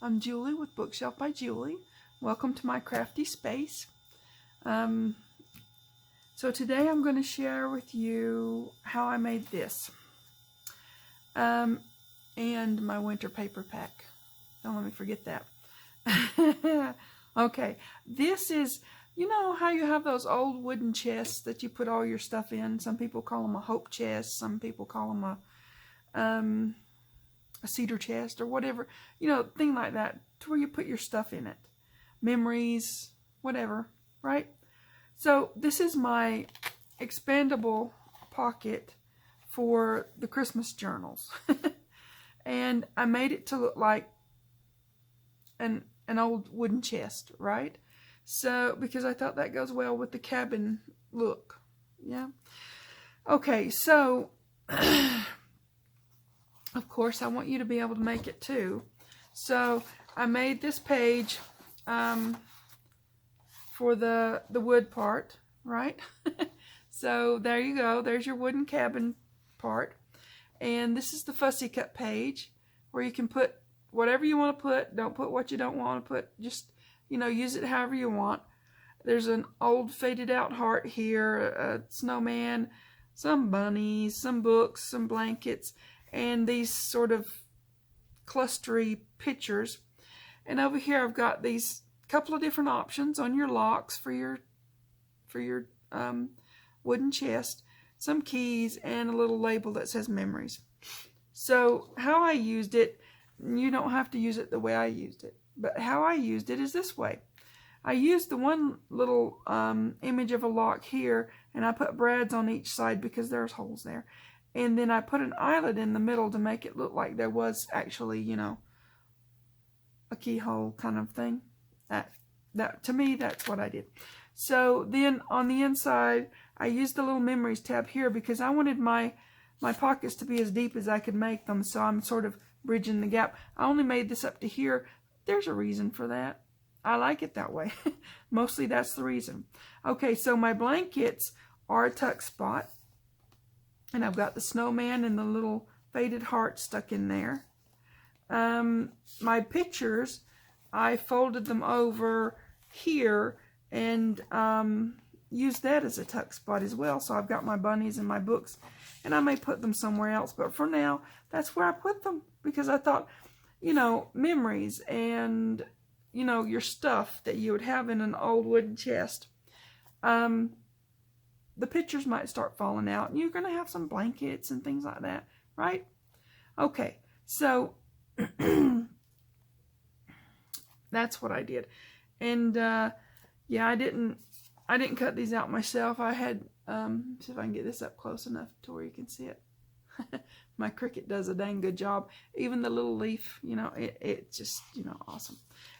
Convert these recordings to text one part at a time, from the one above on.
I'm Julie with Bookshelf by Julie. Welcome to my crafty space. So today I'm going to share with you how I made this. And my winter paper pack. Don't let me forget that. Okay, this is, you know how you have those old wooden chests that you put all your stuff in? Some people call them a hope chest, some people call them a cedar chest or whatever, you know, thing like that, to where you put your stuff in it. Memories, whatever, right? So this is my expandable pocket for the Christmas journals. And I made it to look like an old wooden chest, right? So, because I thought that goes well with the cabin look. Yeah. Okay, so of course, I want you to be able to make it too. So I made this page for the wood part, right? So there you go. There's your wooden cabin part. And this is the fussy cut page where you can put whatever you want to put. Don't put what you don't want to put. Just, you know, use it however you want. There's an old faded out heart here, a snowman, some bunnies, some books, some blankets, and these sort of clustery pictures. And over here I've got these couple of different options on your locks for your wooden chest, some keys, and a little label that says memories. So how I used it, you don't have to use it the way I used it, but how I used it is this way. I used the one little image of a lock here, and I put brads on each side because there's holes there. And then I put an eyelet in the middle to make it look like there was actually, you know, a keyhole kind of thing. That to me, that's what I did. So then on the inside, I used the little memories tab here because I wanted my pockets to be as deep as I could make them. So I'm sort of bridging the gap. I only made this up to here. There's a reason for that. I like it that way. Mostly that's the reason. Okay, so my blankets are a tuck spot. And I've got the snowman and the little faded heart stuck in there. My pictures, I folded them over here and used that as a tuck spot as well. So I've got my bunnies and my books, and I may put them somewhere else. But for now, that's where I put them because I thought, you know, memories and, you know, your stuff that you would have in an old wooden chest. The pictures might start falling out, and you're going to have some blankets and things like that, right? Okay, so that's what I did. And yeah, I didn't cut these out myself. I had see if I can get this up close enough to where you can see it. My Cricut does a dang good job. Even the little leaf, you know, it's just, you know, awesome.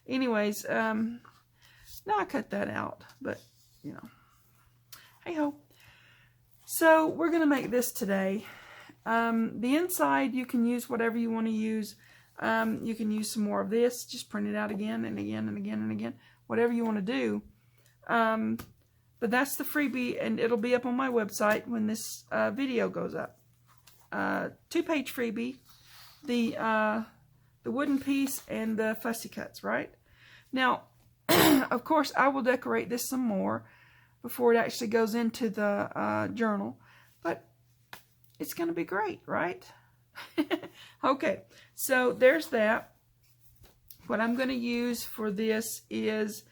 Anyways, now I cut that out, but you know, hey ho. So we're going to make this today. The inside, you can use whatever you want to use. You can use some more of this. Just print it out again and again and again and again. Whatever you want to do. But that's the freebie, and it'll be up on my website when this video goes up. 2-page freebie. The wooden piece and the fussy cuts, right? Now, of course, I will decorate this some more before it actually goes into the journal, but it's going to be great, right? Okay, so there's that. What I'm going to use for this is,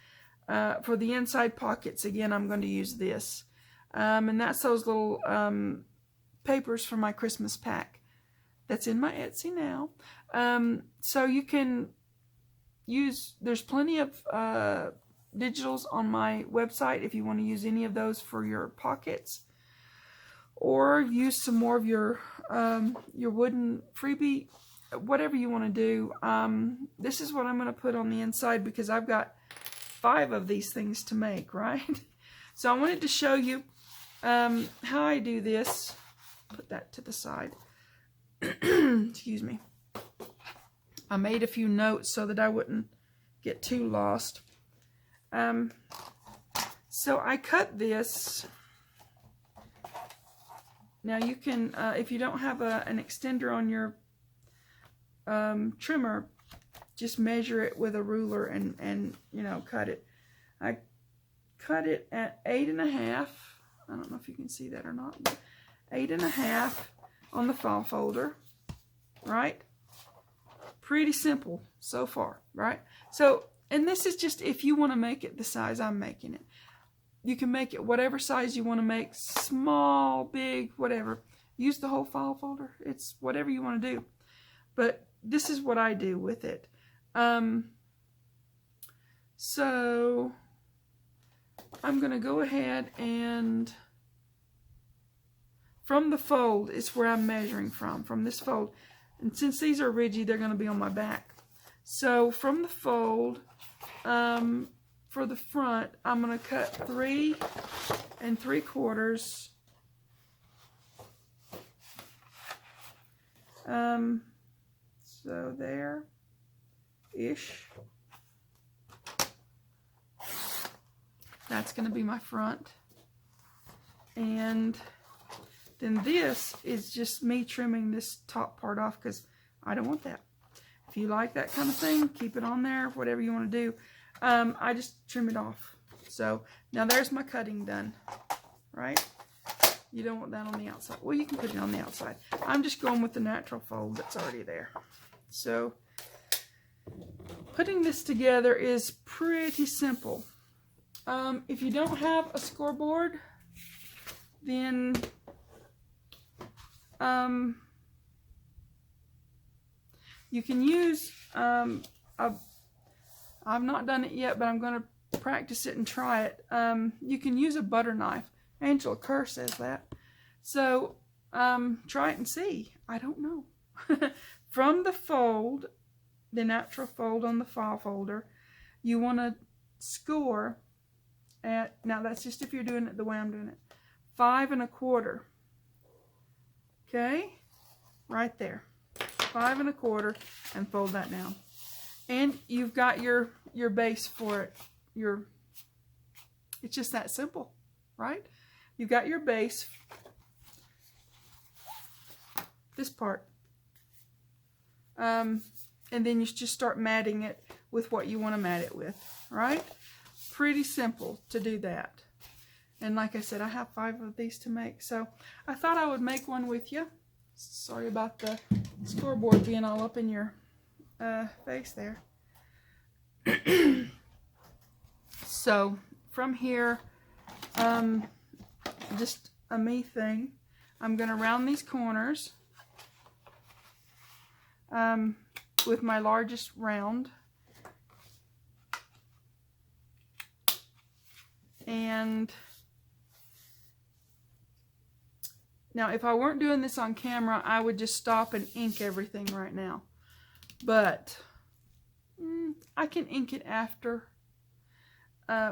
for the inside pockets, again, I'm going to use this. And that's those little papers for my Christmas pack. That's in my Etsy now. So you can use, there's plenty of digitals on my website if you want to use any of those for your pockets, or use some more of your wooden freebie, whatever you want to do. This is what I'm going to put on the inside because I've got 5 of these things to make, right? So I wanted to show you how I do this. Put that to the side. Excuse me. I made a few notes so that I wouldn't get too lost. So I cut this. Now you can, if you don't have an extender on your trimmer, just measure it with a ruler and you know, cut it. I cut it at 8.5. I don't know if you can see that or not. 8.5 on the file folder, right? Pretty simple so far, right? So, and this is just if you want to make it the size I'm making it. You can make it whatever size you want to make, small, big, whatever. Use the whole file folder. It's whatever you want to do. But this is what I do with it. So I'm going to go ahead and from the fold is where I'm measuring from this fold. And since these are rigid, they're going to be on my back. So from the fold, for the front, I'm going to cut 3 3/4. So there-ish. That's going to be my front. And then this is just me trimming this top part off because I don't want that. If you like that kind of thing, keep it on there, whatever you want to do. I just trim it off. So now there's my cutting done, right? You don't want that on the outside. Well, you can put it on the outside. I'm just going with the natural fold that's already there. So putting this together is pretty simple. If you don't have a scoreboard, then you can use, I've not done it yet, but I'm going to practice it and try it. You can use a butter knife. Angela Kerr says that. So, try it and see. I don't know. From the fold, the natural fold on the file folder, you want to score at, now that's just if you're doing it the way I'm doing it, 5 1/4. Okay? Right there. 5 1/4 and fold that down. And you've got your base for it. It's just that simple, right? You've got your base, this part, and then you just start matting it with what you want to mat it with, right? Pretty simple to do that. And like I said, I have 5 of these to make, so I thought I would make one with you. Sorry about the scoreboard being all up in your face there. So from here, just a me thing, I'm going to round these corners with my largest round. And now if I weren't doing this on camera, I would just stop and ink everything right now. But I can ink it after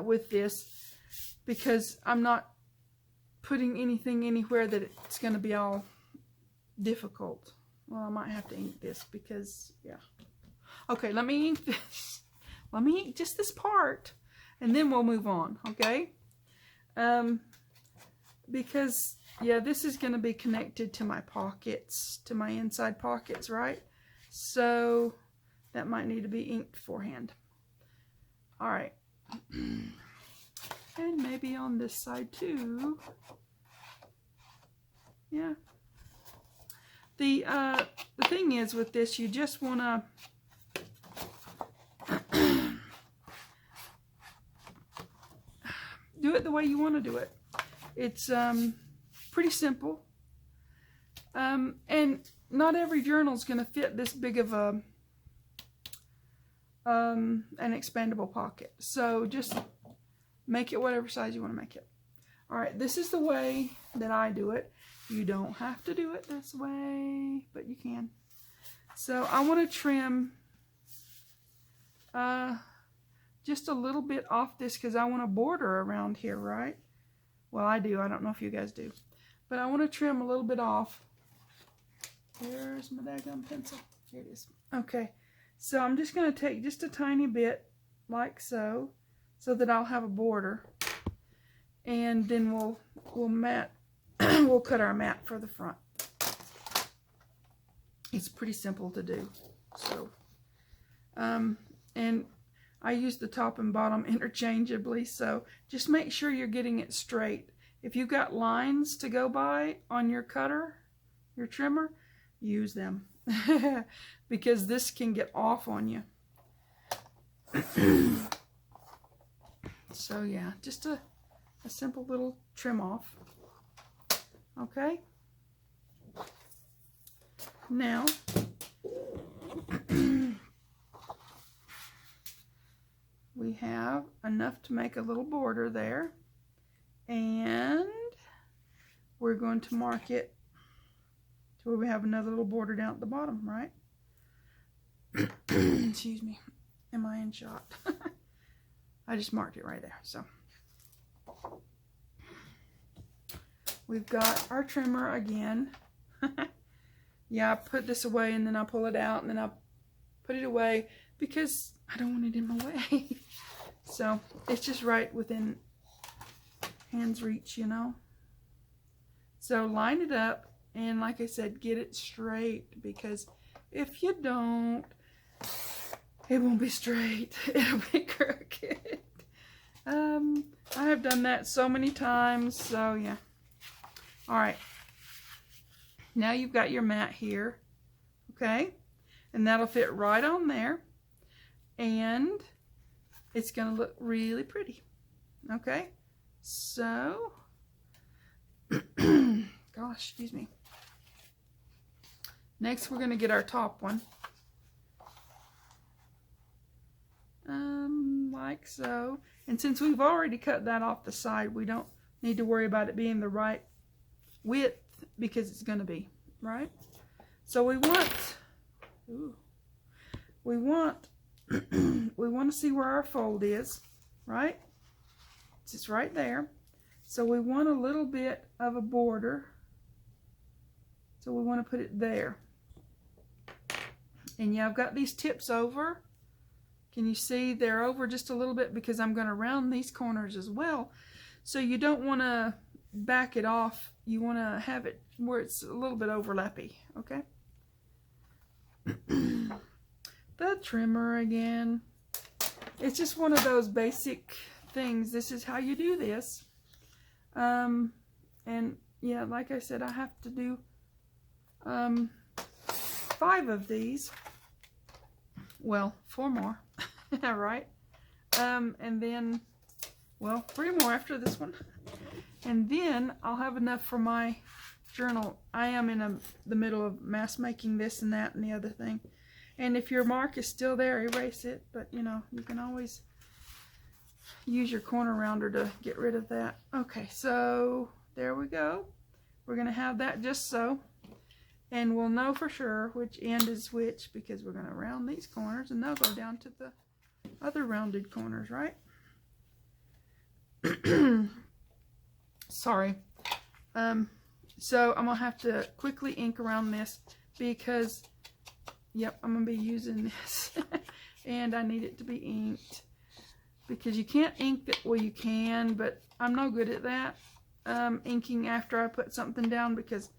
with this because I'm not putting anything anywhere that it's going to be all difficult. Well, I might have to ink this because, yeah. Okay, let me ink this. Let me ink just this part and then we'll move on, okay? Because, yeah, this is going to be connected to my pockets, to my inside pockets, right? So that might need to be inked beforehand. All right. And maybe on this side too. Yeah. The thing is with this, you just want to do it the way you want to do it. It's pretty simple. And not every journal is going to fit this big of a an expandable pocket. So just make it whatever size you want to make it. Alright, this is the way that I do it. You don't have to do it this way, but you can. So I want to trim just a little bit off this because I want a border around here, right? Well, I do. I don't know if you guys do. But I want to trim a little bit off. There's my daggum pencil. Here it is. Okay. So I'm just going to take just a tiny bit, like so that I'll have a border. And then we'll mat, we'll cut our mat for the front. It's pretty simple to do. So, And I use the top and bottom interchangeably, so just make sure you're getting it straight. If you've got lines to go by on your cutter, your trimmer, use them because this can get off on you. So yeah, just a simple little trim off. Okay. Now, we have enough to make a little border there, and we're going to mark it to where we have another little border down at the bottom, right? Excuse me. Am I in shot? I just marked it right there. So we've got our trimmer again. Yeah, I put this away and then I pull it out and then I put it away because I don't want it in my way. So it's just right within hand's reach, you know. So line it up and, like I said, get it straight, because if you don't, it won't be straight. It'll be crooked. I have done that so many times, so yeah. All right. Now you've got your mat here, okay? And that'll fit right on there. And it's going to look really pretty, okay? So, gosh, excuse me. Next, we're going to get our top one. Like so. And since we've already cut that off the side, we don't need to worry about it being the right width, because it's going to be, right? So we want we want to see where our fold is, right? It's just right there. So we want a little bit of a border. So we want to put it there. And yeah, I've got these tips over. Can you see they're over just a little bit because I'm going to round these corners as well. So you don't want to back it off. You want to have it where it's a little bit overlappy, okay? The trimmer again. It's just one of those basic things. This is how you do this. And yeah, like I said, I have to do 5 of these. Well, 4 more. Right? And then, well, 3 more after this one. And then I'll have enough for my journal. I am in the middle of mass making this and that and the other thing. And if your mark is still there, erase it. But, you know, you can always use your corner rounder to get rid of that. Okay, so there we go. We're going to have that just so. And we'll know for sure which end is which, because we're going to round these corners and they'll go down to the other rounded corners, right? Sorry. So I'm going to have to quickly ink around this because, yep, I'm going to be using this. And I need it to be inked. Because you can't ink it, well, you can, but I'm no good at that. Inking after I put something down, because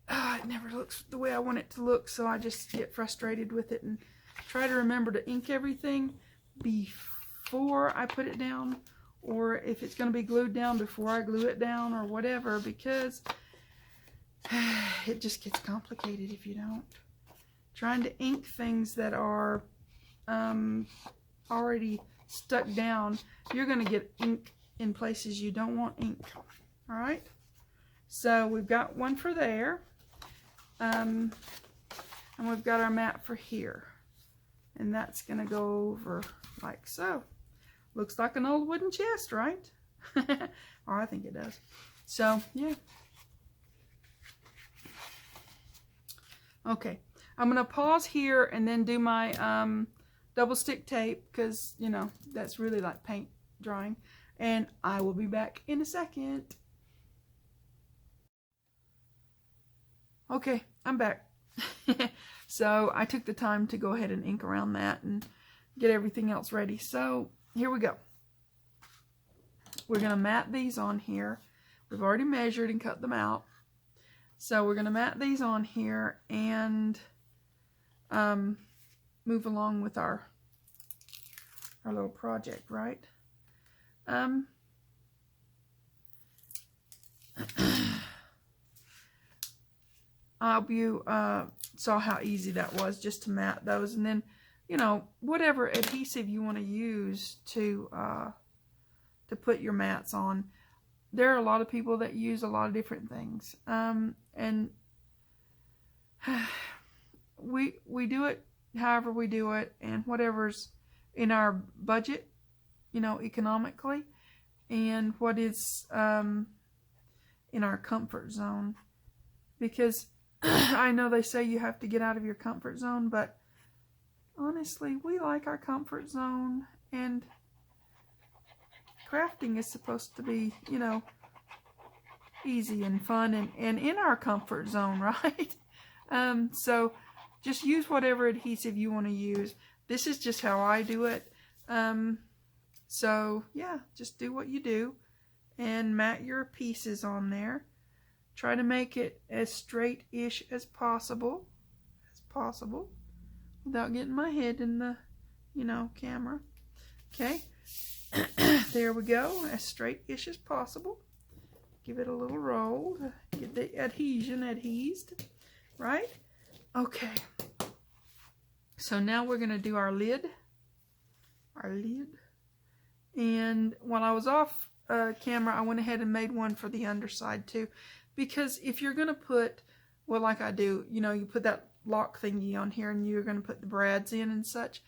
it never looks the way I want it to look, so I just get frustrated with it and try to remember to ink everything before I put it down, or if it's going to be glued down, before I glue it down, or whatever, because it just gets complicated if you don't. Trying to ink things that are already stuck down, you're going to get ink in places you don't want ink. All right, so we've got one for there, and we've got our mat for here, and that's going to go over like so. Looks like an old wooden chest, right? Or I think it does. So yeah. Okay, I'm going to pause here and then do my double stick tape, because, you know, that's really like paint drawing. And I will be back in a second. Okay, I'm back. So I took the time to go ahead and ink around that and get everything else ready. So here we go. We're going to mat these on here. We've already measured and cut them out. So we're going to mat these on here, and move along with our little project, right? I hope you saw how easy that was just to mat those, and then, you know, whatever adhesive you want to use to put your mats on. There are a lot of people that use a lot of different things, and we do it however we do it, and whatever's in our budget, you know, economically, and what is in our comfort zone. Because I know they say you have to get out of your comfort zone, but honestly, we like our comfort zone, and crafting is supposed to be, you know, easy and fun and in our comfort zone, right? So just use whatever adhesive you want to use. This is just how I do it. So yeah, just do what you do and mat your pieces on there. Try to make it as straight-ish as possible, without getting my head in the, you know, camera. Okay, there we go, as straight-ish as possible. Give it a little roll to get the adhesion adhesed, right? Okay, so now we're going to do our lid. And while I was off camera, I went ahead and made one for the underside too. Because if you're going to put, well, like I do, you know, you put that lock thingy on here and you're going to put the brads in and such,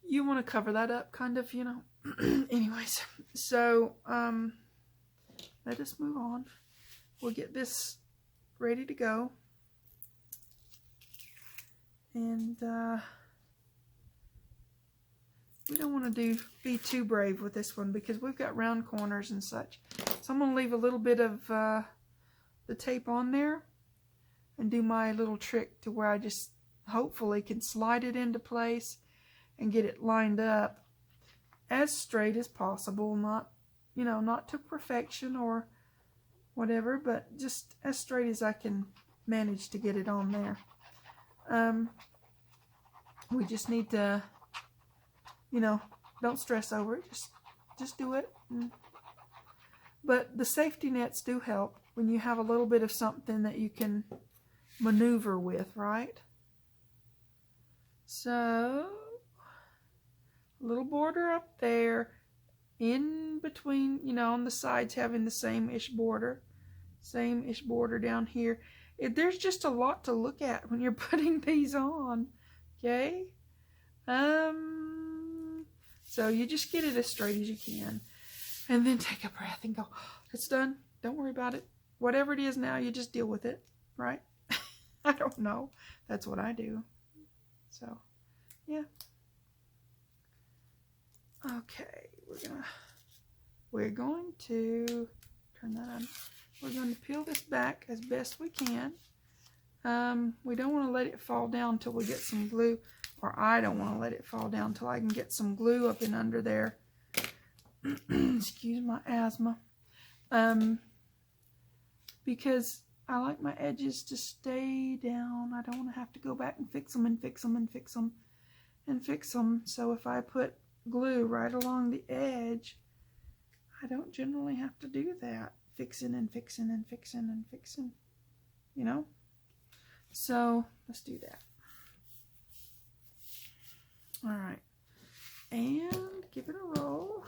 you want to cover that up, kind of, you know. Anyways, so let us move on. We'll get this ready to go. And we don't want to be too brave with this one because we've got round corners and such. So I'm going to leave a little bit of the tape on there and do my little trick to where I just hopefully can slide it into place and get it lined up as straight as possible. Not, you know, not to perfection or whatever, but just as straight as I can manage to get it on there. We just need to, you know, don't stress over it. Just do it. But the safety nets do help when you have a little bit of something that you can maneuver with, right? So, a little border up there, in between, you know, on the sides having the same-ish border down here. There's just a lot to look at when you're putting these on, okay? So you just get it as straight as you can. And then take a breath and go, it's done. Don't worry about it. Whatever it is now, you just deal with it, right? I don't know. That's what I do. So, yeah. Okay, we're going to turn that on. We're going to peel this back as best we can. We don't want to let it fall down until we get some glue, or I don't want to let it fall down until I can get some glue up and under there. Excuse my asthma. Because I like my edges to stay down. I don't want to have to go back and fix them and fix them and fix them and fix them. So if I put glue right along the edge, I don't generally have to do that. Fixing and fixing and fixing and fixing, you know? So let's do that. All right. And give it a roll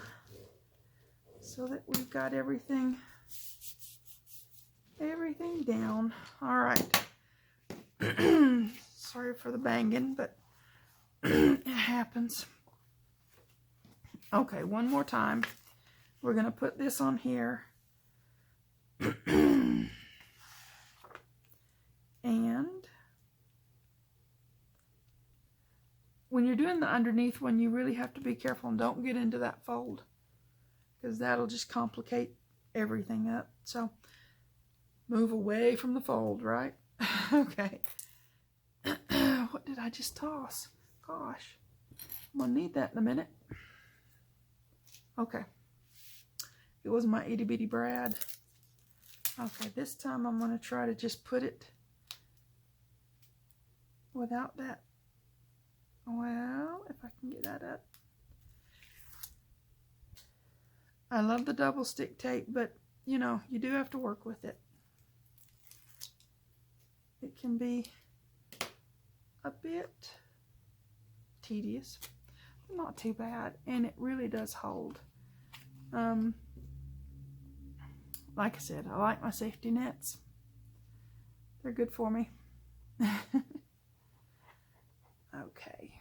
so that we've got everything down. All right. Sorry for the banging, but it happens. Okay, one more time. We're going to put this on here. And when you're doing the underneath one, you really have to be careful and don't get into that fold, because that'll just complicate everything up. So move away from the fold, right? Okay. What did I just toss? Gosh, I'm gonna need that in a minute. Okay. It was my itty bitty brad. Okay, this time I'm gonna try to just put it without that Well, if I can get that up. I love the double stick tape, but you know, you do have to work with it. It can be a bit tedious, but not too bad, and it really does hold. Like I said, I like my safety nets. They're good for me. Okay.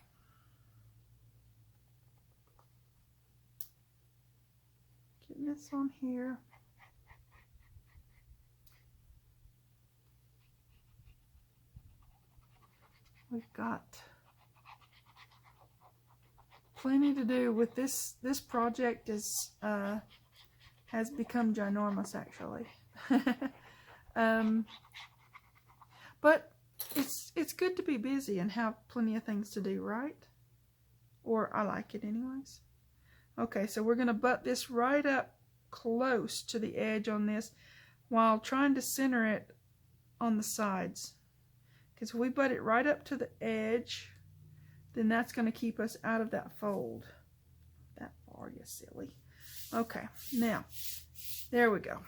Getting this on here. We've got plenty to do with this. This project is has become ginormous, actually. But it's good to be busy and have plenty of things to do, right? Or I like it anyways. Okay, so we're going to butt this right up close to the edge on this while trying to center it on the sides. Because if we butt it right up to the edge, then that's going to keep us out of that fold. That far, you silly. Okay, now, there we go.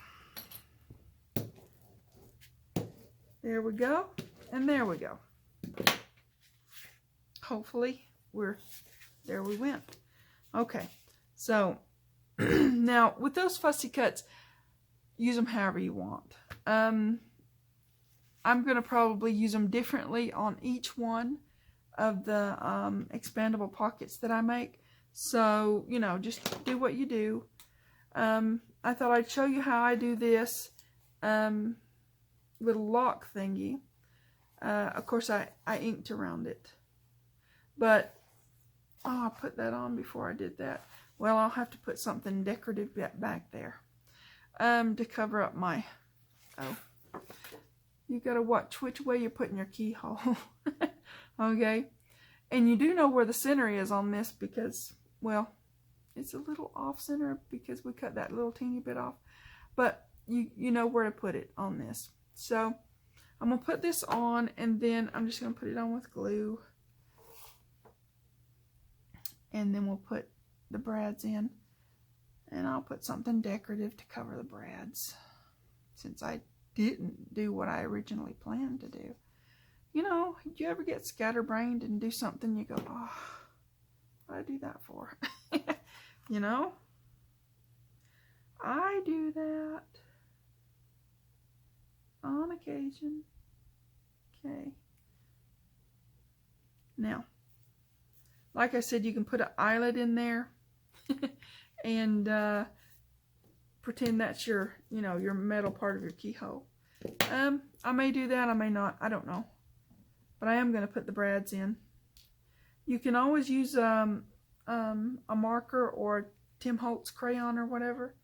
There we go, and there we go. Hopefully, there we went. Okay, so, now, with those fussy cuts, use them however you want. I'm going to probably use them differently on each one of the expandable pockets that I make. So, you know, just do what you do. I thought I'd show you how I do this little lock thingy. Of course, I inked around it. But, oh, I put that on before I did that. Well, I'll have to put something decorative back there to cover up my... Oh. You got to watch which way you're putting your keyhole. Okay? And you do know where the center is on this because, well, it's a little off center because we cut that little teeny bit off. But you know where to put it on this. So I'm going to put this on, and then I'm just going to put it on with glue. And then we'll put the brads in. And I'll put something decorative to cover the brads, since I didn't do what I originally planned to do. You know, do you ever get scatterbrained and do something you go, oh, what did I do that for? You know? I do that on occasion. Okay. Now, like I said, you can put an eyelet in there and pretend that's your, you know, your metal part of your keyhole. I may do that, I may not, I don't know. But I am going to put the brads in. You can always use a marker or Tim Holtz crayon or whatever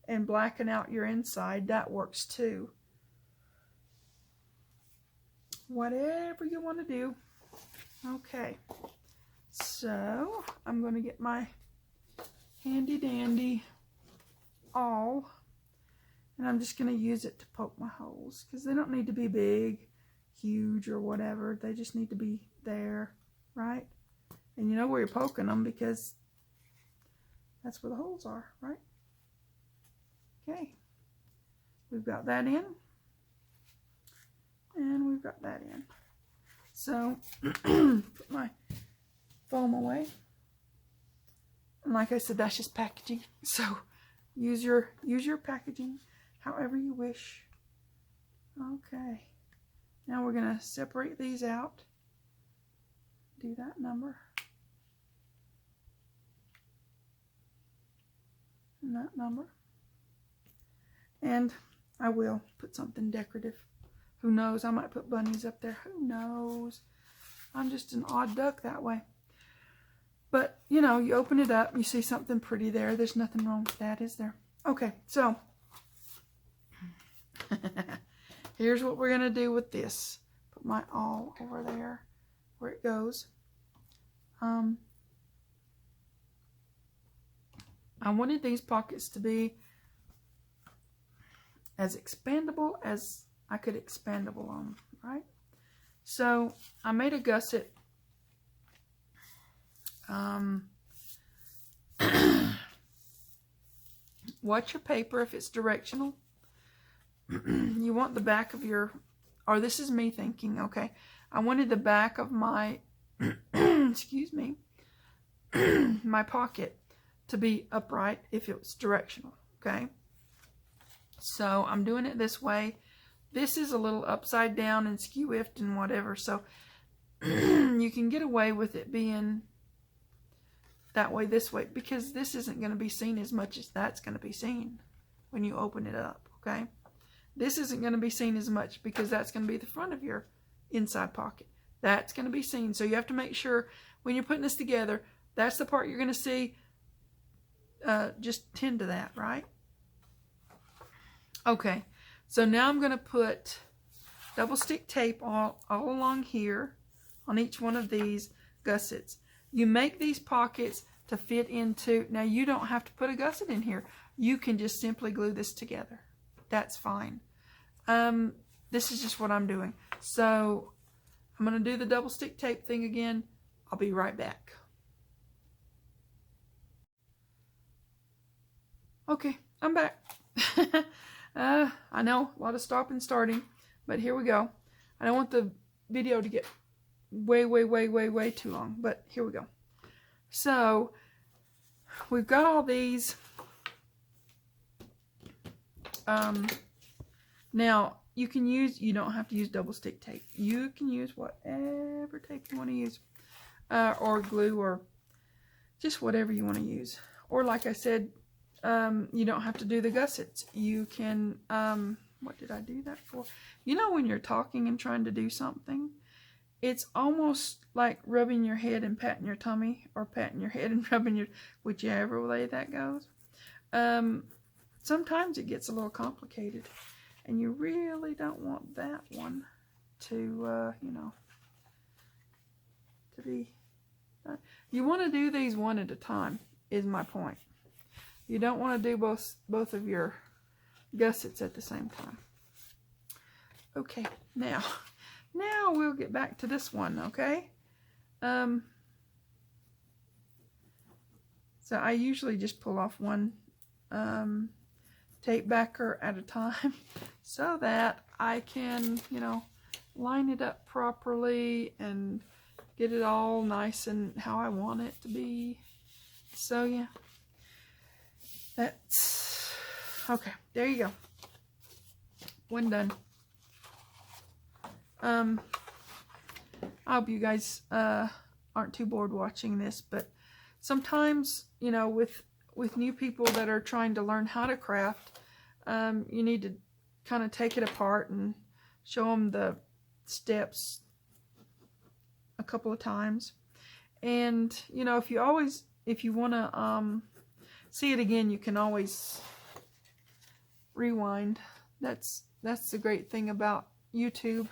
and blacken out your inside. That works too. Whatever you want to do. Okay. So, I'm going to get my handy dandy awl, and I'm just going to use it to poke my holes, because they don't need to be big, huge, or whatever. They just need to be there, right? And you know where you're poking them, because that's where the holes are, right? Okay. We've got that in, and we've got that in. So, put my foam away. And like I said, that's just packaging. So, use your packaging however you wish. Okay. Now we're going to separate these out. Do that number. And that number. And I will put something decorative. Who knows? I might put bunnies up there. Who knows? I'm just an odd duck that way. But, you know, you open it up, you see something pretty there. There's nothing wrong with that, is there? Okay, so here's what we're going to do with this. Put my awl over there where it goes. I wanted these pockets to be as expandable as I could expandable on them, right? So I made a gusset Watch your paper if it's directional. You want the back of your, or this is me thinking, okay, I wanted the back of my, excuse me, my pocket to be upright if it was directional, okay? So I'm doing it this way. This is a little upside down and skew-iffed and whatever, so you can get away with it being that way, this way, because this isn't going to be seen as much as that's going to be seen when you open it up, okay? This isn't going to be seen as much because that's going to be the front of your inside pocket. That's going to be seen, so you have to make sure when you're putting this together, that's the part you're going to see. Just tend to that, right? Okay, so now I'm going to put double stick tape all along here on each one of these gussets. You make these pockets to fit into, now you don't have to put a gusset in here. You can just simply glue this together. That's fine. This is just what I'm doing. So I'm going to do the double stick tape thing again. I'll be right back. Okay, I'm back. I know, a lot of stop and starting, but here we go. I don't want the video to get way too long, but here we go. So we've got all these. Now you can use, you don't have to use double stick tape. You can use whatever tape you want to use, or glue, or just whatever you want to use. Or like I said, you don't have to do the gussets. You can, what did I do that for? You know, when you're talking and trying to do something, it's almost like rubbing your head and patting your tummy, or patting your head and rubbing your, whichever way that goes. Sometimes it gets a little complicated, and you really don't want that one to, you know, to be, you want to do these one at a time, is my point. You don't want to do both of your gussets at the same time. Okay, now we'll get back to this one, okay? So I usually just pull off one tape backer at a time so that I can, you know, line it up properly and get it all nice and how I want it to be. So yeah, that's okay. There you go. One done. I hope you guys aren't too bored watching this, but sometimes, you know, with new people that are trying to learn how to craft, you need to kind of take it apart and show them the steps a couple of times. And, you know, if you want to see it again, you can always rewind. That's the great thing about YouTube.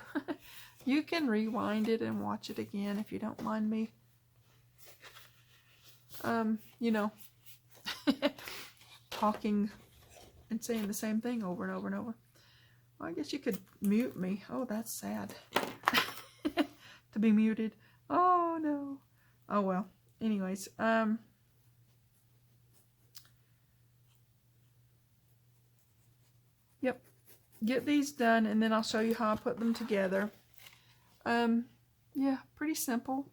You can rewind it and watch it again if you don't mind me, you know, talking and saying the same thing over and over and over. Well, I guess you could mute me. Oh, that's sad. To be muted. Oh no. Oh well. Anyways, yep. Get these done, and then I'll show you how I put them together. Yeah, pretty simple.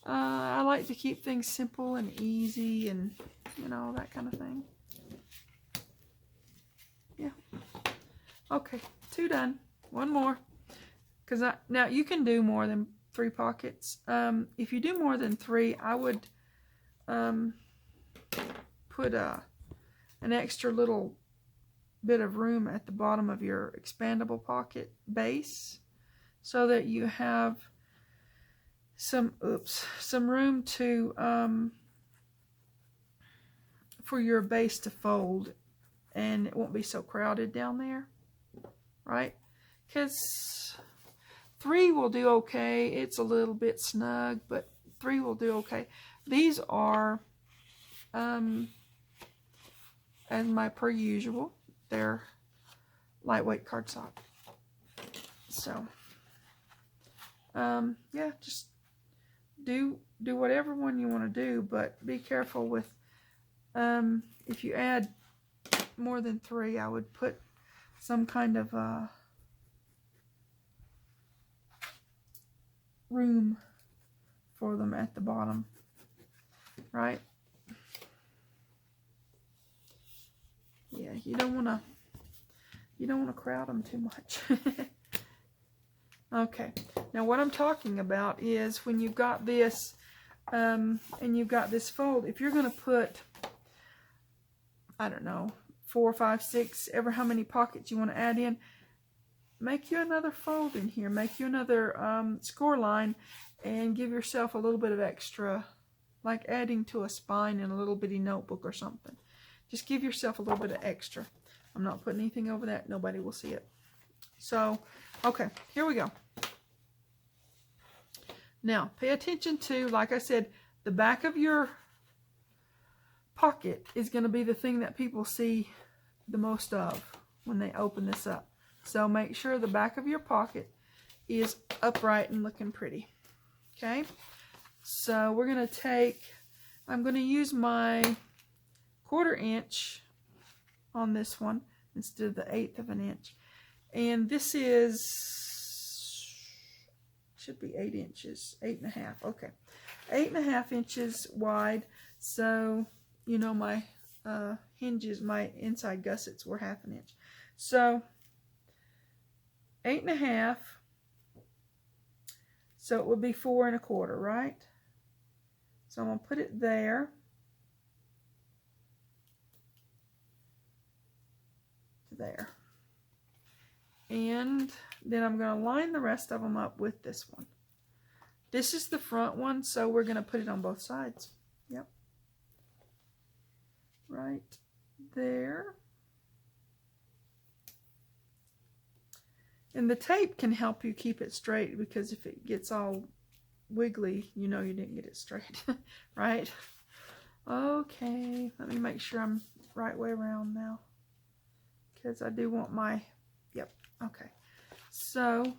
I like to keep things simple and easy, and you know, that kind of thing. Yeah. Okay, 2 done. One more. Because now you can do more than 3 pockets. If you do more than 3, I would put an extra little bit of room at the bottom of your expandable pocket base, so that you have some room to for your base to fold, and it won't be so crowded down there, right? Because 3 will do okay. It's a little bit snug, but 3 will do okay. These are, as my per usual, they're lightweight cardstock. So, yeah, just do whatever one you want to do, but be careful with, if you add more than 3, I would put some kind of room for them at the bottom, right? Yeah, you don't want to crowd them too much. Okay, now what I'm talking about is when you've got this and you've got this fold, if you're going to put, I don't know, 4, 5, 6, ever how many pockets you want to add in, make you another fold in here, make you another score line, and give yourself a little bit of extra, like adding to a spine in a little bitty notebook or something. Just give yourself a little bit of extra. I'm not putting anything over that. Nobody will see it. So, okay, here we go. Now, pay attention to, like I said, the back of your pocket is going to be the thing that people see the most of when they open this up. So make sure the back of your pocket is upright and looking pretty. Okay, so we're going to take, I'm going to use my 1/4 inch on this one instead of the 1/8 of an inch. And this is, should be 8 inches, 8.5, okay. 8.5 inches wide. So, you know, my hinges, my inside gussets were 1/2 inch. So, 8.5, so it would be 4 1/4, right? So I'm going to put it there. There. And then I'm going to line the rest of them up with this one. This is the front one, so we're going to put it on both sides. Yep. Right there. And the tape can help you keep it straight, because if it gets all wiggly, you know you didn't get it straight. Right? Okay, let me make sure I'm right way around now, because I do want my, yep, okay. So,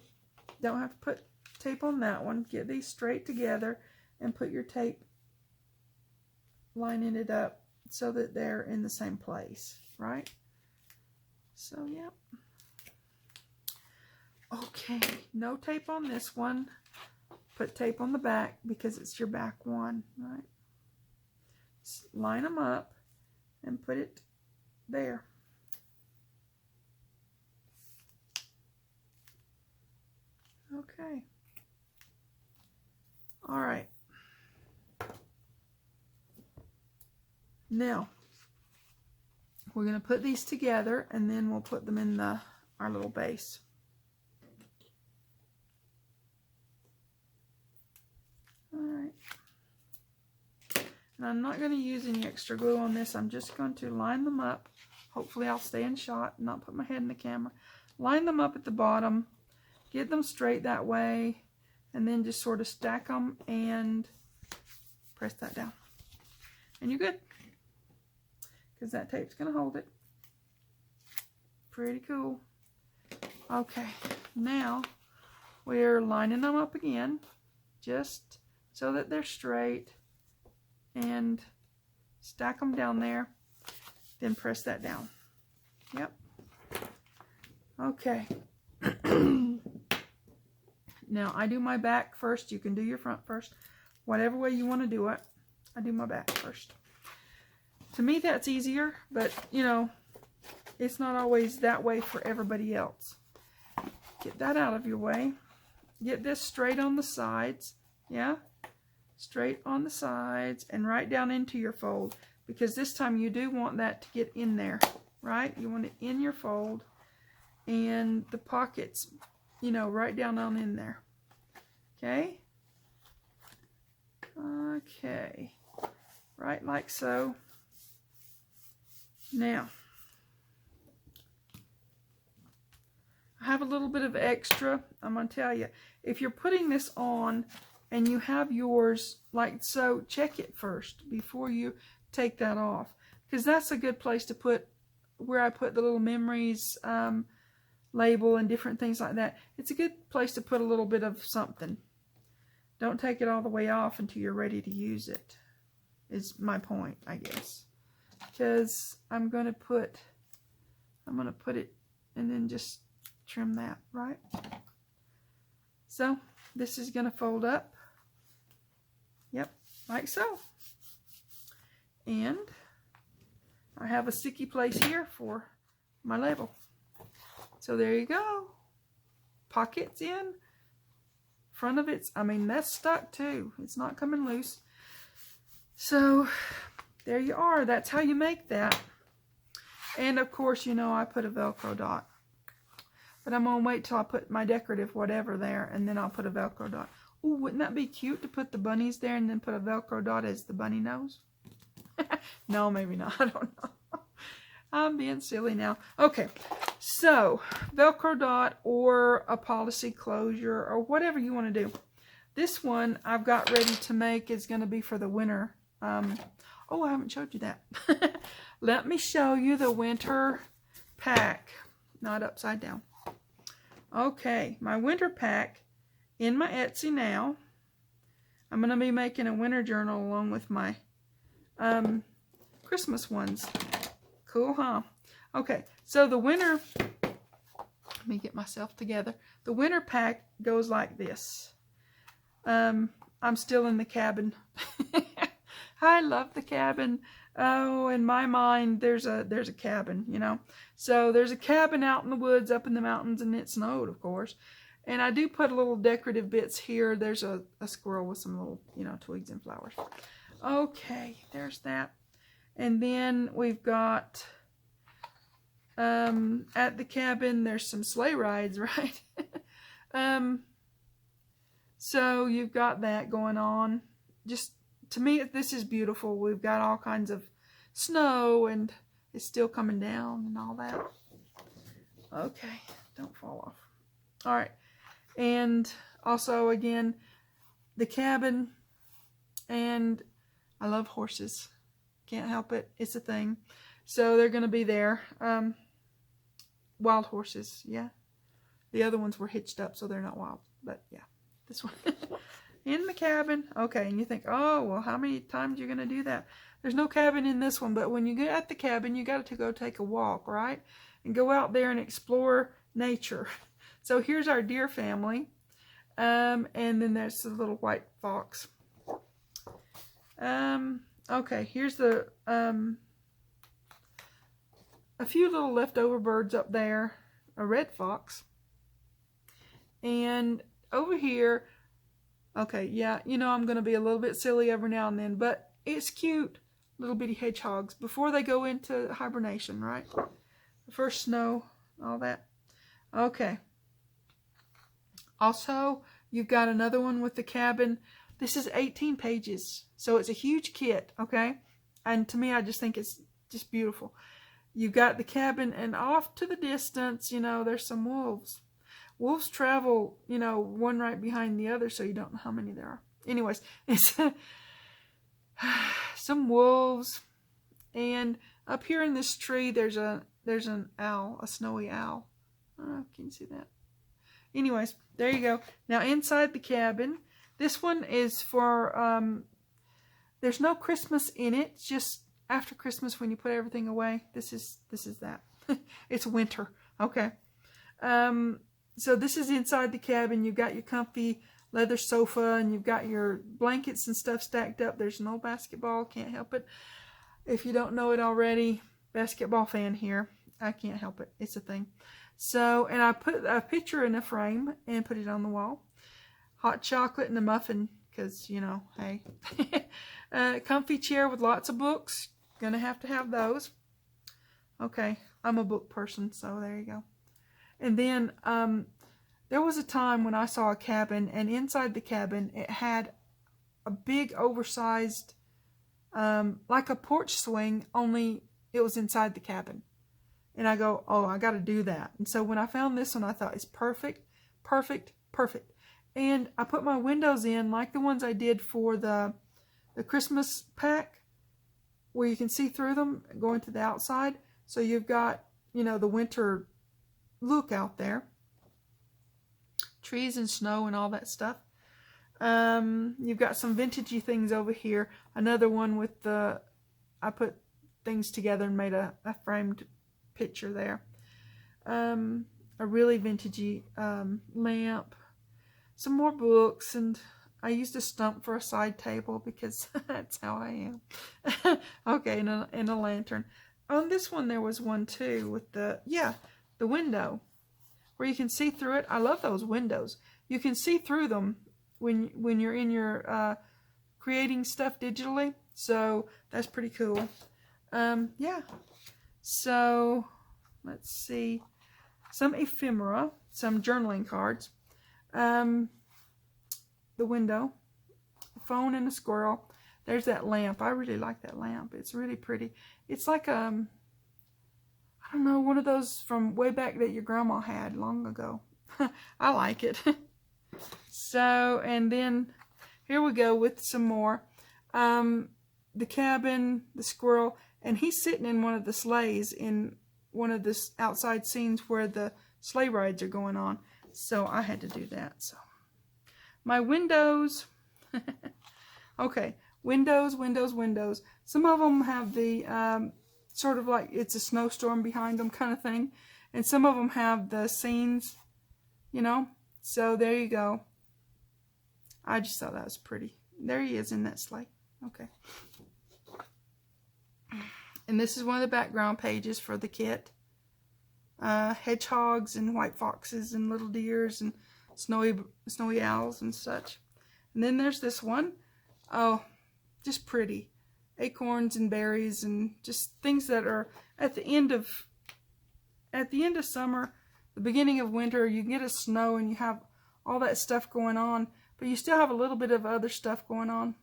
don't have to put tape on that one. Get these straight together and put your tape lining it up so that they're in the same place, right? So, yep. Okay, no tape on this one. Put tape on the back because it's your back one, right? Just line them up and put it there. Okay. All right. Now, we're going to put these together, and then we'll put them in our little base. All right. And I'm not going to use any extra glue on this. I'm just going to line them up. Hopefully I'll stay in shot and not put my head in the camera. Line them up at the bottom. Get them straight that way, and then just sort of stack them and press that down. And you're good, because that tape's going to hold it. Pretty cool. Okay, now we're lining them up again, just so that they're straight, and stack them down there, then press that down. Yep. Okay. Now, I do my back first. You can do your front first. Whatever way you want to do it. I do my back first. To me, that's easier, but, you know, it's not always that way for everybody else. Get that out of your way. Get this straight on the sides. Yeah? Straight on the sides and right down into your fold, because this time you do want that to get in there, right? You want it in your fold, and the pockets, you know, right down on in there. Okay? Okay. Right like so. Now, I have a little bit of extra. I'm going to tell you, if you're putting this on and you have yours like so, check it first before you take that off, because that's a good place to put where I put the little memories label and different things like that. It's a good place to put a little bit of something. don't take it all the way off until you're ready to use it, is my point, I guess. Because I'm going to put it and then just trim that, right? So this is going to fold up. Yep, like so. And I have a sticky place here for my label. So there you go. Pockets in. Front of it's, I mean, that's stuck too. It's not coming loose. So there you are. That's how you make that. And of course, you know, I put a Velcro dot. But I'm going to wait till I put my decorative whatever there, and then I'll put a Velcro dot. Ooh, wouldn't that be cute to put the bunnies there and then put a Velcro dot as the bunny nose? No, maybe not. I don't know. I'm being silly now. Okay, so Velcro dot or a policy closure or whatever you want to do. This one I've got ready to make is going to be for the winter. Oh, I haven't showed you that. Let me show you the winter pack. Not upside down. Okay, my winter pack in my Etsy now. I'm going to be making a winter journal along with my Christmas ones. Cool, huh? Okay, so the winter, let me get myself together. The winter pack goes like this. I'm still in the cabin. I love the cabin. Oh, in my mind, there's a cabin, you know. So there's a cabin out in the woods, up in the mountains, and it snowed, of course. And I do put little decorative bits here. There's a squirrel with some little, you know, twigs and flowers. Okay, there's that. And then we've got, at the cabin, there's some sleigh rides, right? So you've got that going on. Just, to me, this is beautiful. We've got all kinds of snow, and it's still coming down and all that. Okay, don't fall off. All right. And also, again, the cabin, and I love horses. Can't help it. It's a thing. So they're going to be there. Wild horses, yeah. The other ones were hitched up, so they're not wild. But, yeah, this one. In the cabin. Okay, and you think, oh, well, how many times are you going to do that? There's no cabin in this one, but when you get at the cabin, you got to go take a walk, right? And go out there and explore nature. So here's our deer family. And then there's the little white fox. Okay, here's the a few little leftover birds up there. A red fox. And over here, okay, yeah, you know I'm going to be a little bit silly every now and then, but it's cute. Little bitty hedgehogs before they go into hibernation, right? The first snow, all that. Okay. Also, you've got another one with the cabin. This is 18 pages, so it's a huge kit, okay? And to me, I just think it's just beautiful. You've got the cabin, and off to the distance, you know, there's some wolves. Wolves travel, you know, one right behind the other, so you don't know how many there are. Anyways, it's some wolves, and up here in this tree, there's an owl, a snowy owl. I don't know, can you see that? Anyways, there you go. Now inside the cabin, this one is for, there's no Christmas in it. It's just after Christmas when you put everything away. This is that. It's winter. Okay. So this is inside the cabin. You've got your comfy leather sofa, and you've got your blankets and stuff stacked up. There's no basketball. Can't help it. If you don't know it already, basketball fan here. I can't help it. It's a thing. So, and I put a picture in a frame and put it on the wall. Hot chocolate and a muffin, because, you know, hey. Comfy chair with lots of books. Gonna have to have those. Okay, I'm a book person, so there you go. And then, there was a time when I saw a cabin, and inside the cabin, it had a big, oversized, like a porch swing, only it was inside the cabin. And I go, oh, I got to do that. And so when I found this one, I thought, it's perfect, perfect, perfect. And I put my windows in like the ones I did for the Christmas pack, where you can see through them going to the outside. So you've got, you know, the winter look out there. Trees and snow and all that stuff. You've got some vintagey things over here. Another one with the, I put things together and made a framed picture there. A really vintagey lamp. Some more books, and I used a stump for a side table because that's how I am. Okay, and a lantern. On this one there was one too with the window where you can see through it. I love those windows. You can see through them when you're in your creating stuff digitally. So that's pretty cool. Yeah. So let's see. Some ephemera, some journaling cards. The window, a phone and a squirrel. There's that lamp. I really like that lamp. It's really pretty. It's like I don't know, one of those from way back that your grandma had long ago. I like it. So, and then here we go with some more. The cabin, the squirrel, and he's sitting in one of the sleighs in one of the outside scenes where the sleigh rides are going on. So I had to do that. So my windows. Okay, windows. Some of them have the sort of like it's a snowstorm behind them kind of thing. And some of them have the scenes, you know. So there you go. I just thought that was pretty. There he is in that sleigh. Okay. And this is one of the background pages for the kit. Hedgehogs and white foxes and little deers and snowy owls and such. And then there's this one. Oh, just pretty. Acorns and berries and just things that are at the end of summer, the beginning of winter. You get a snow and you have all that stuff going on, but you still have a little bit of other stuff going on.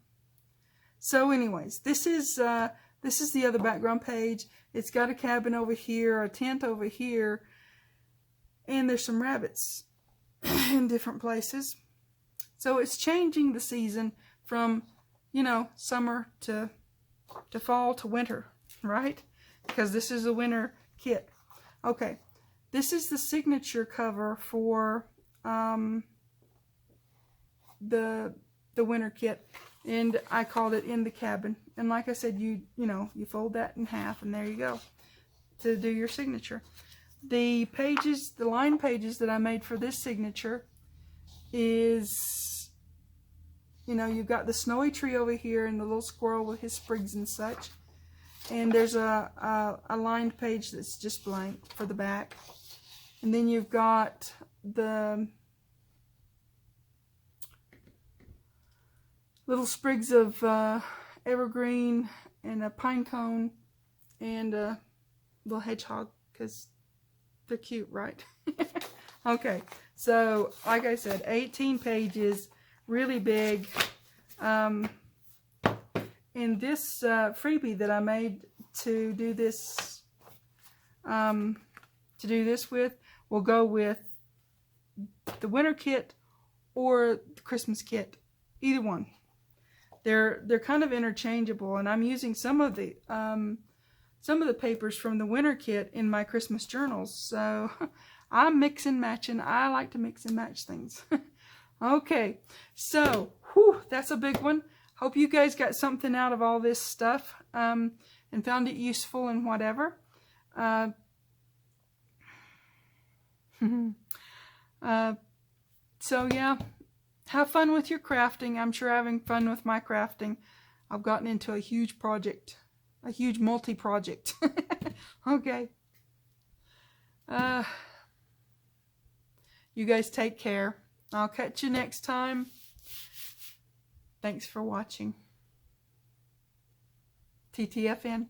So anyways, this is the other background page. It's got a cabin over here, a tent over here, and there's some rabbits in different places. So it's changing the season from, you know, summer to fall to winter, right? Because this is a winter kit. Okay, this is the signature cover for the winter kit. And I called it In the Cabin. And like I said, you fold that in half and there you go to do your signature. The pages, the line pages that I made for this signature is, you know, you've got the snowy tree over here and the little squirrel with his sprigs and such. And there's a lined page that's just blank for the back. And then you've got the little sprigs of evergreen and a pine cone and a little hedgehog because they're cute, right? Okay, so like I said, 18 pages, really big. And this freebie that I made to do this with will go with the winter kit or the Christmas kit, either one. They're kind of interchangeable, and I'm using some of the papers from the winter kit in my Christmas journals. So I'm mix and matching. I like to mix and match things. Okay, so that's a big one. Hope you guys got something out of all this stuff and found it useful and whatever. So yeah. Have fun with your crafting. I'm sure having fun with my crafting. I've gotten into a huge project. A huge multi-project. Okay. You guys take care. I'll catch you next time. Thanks for watching. TTFN.